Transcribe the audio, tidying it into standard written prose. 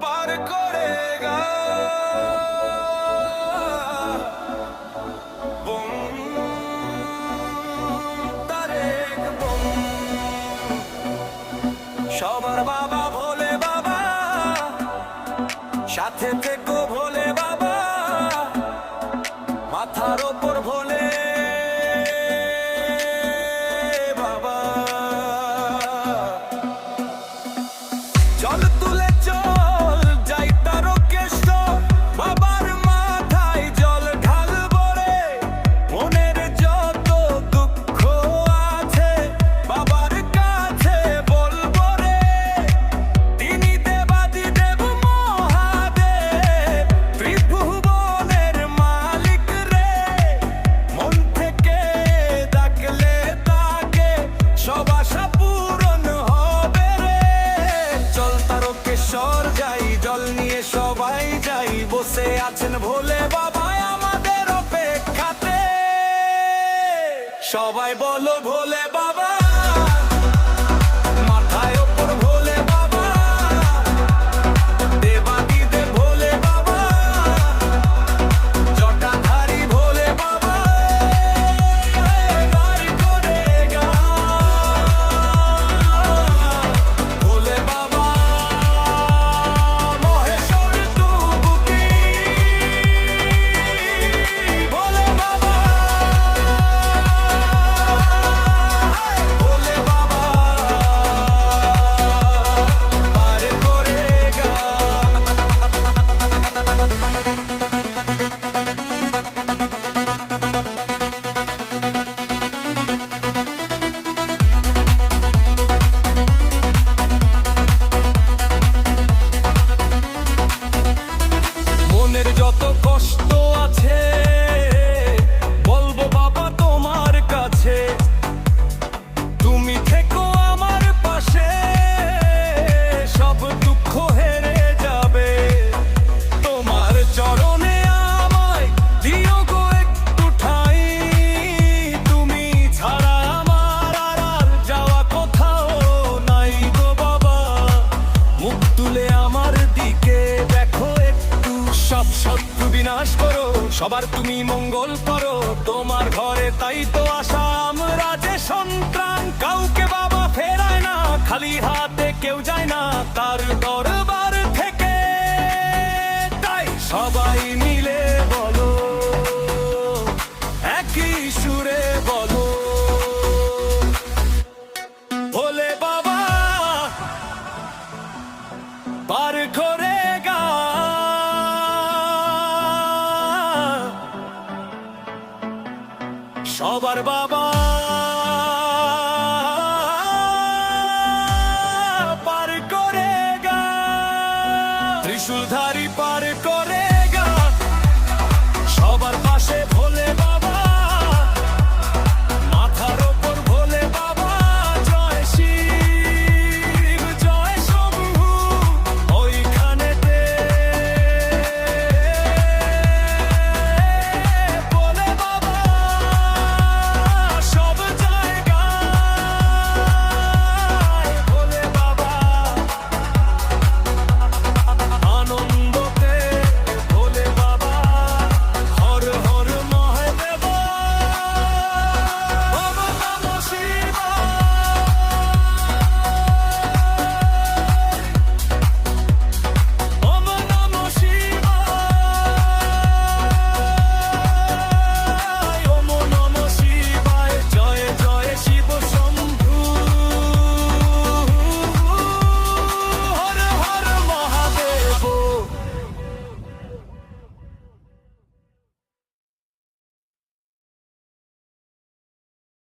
পার করে গা সবার বাবা ভোলে বাবা, সাথে থেকো ভোলে বাবা, মাথার ওপর ভোলে বাবা। চল তুলে চল যাই তারকেশ্বর, বাবার মাথায় জল ঢালবো রে। মনের যত দুঃখ আছে বাবার কাছে বলবো রে। তিনি দেবাদিদেব মহাদেব, ত্রিভুবনের মালিক রে। মন থেকে ডাকলে তাকে সব আশা পূরণ হবে রে। চল তারকেশ্বর যাই, জল নিয়ে সবাই যাই, বসে আছেন ভোলে বাবা আমাদের অপেক্ষাতে। সবাই বলো ভোলে বাবা, মাথায় ওপর ভোলে বাবা, দেবাদিদেব ভোলে বাবা, জটাধারী ভোলে বাবা, বার করে গা ভোলে বাবা, মহেশ্বর ডুবুকি ভোলে বাবা, ভোলে বাবা, পার করে গা। মনের যত কষ্ট আছে বলবো বাবা তোমার কাছে। তুমি থেকো আমার পাশে, সব দুঃখ হেরে যাবে। তোমার চরণে আমায় দিও গো একটু ঠাঁই, তুমি ছাড়া আমার আর যাওয়া কোথাও নাই গো বাবা। মুখ তুলে আমার দিকে দেখো একটু, সব শত্রু বিনাশ করো, সবার তুমি মঙ্গল করো। তোমার ঘরে তাই তো আশা আমরা যে সন্তান, কাউকে বাবা ফেরায় না, খালি হাতে কেউ যায় না তার দরবার।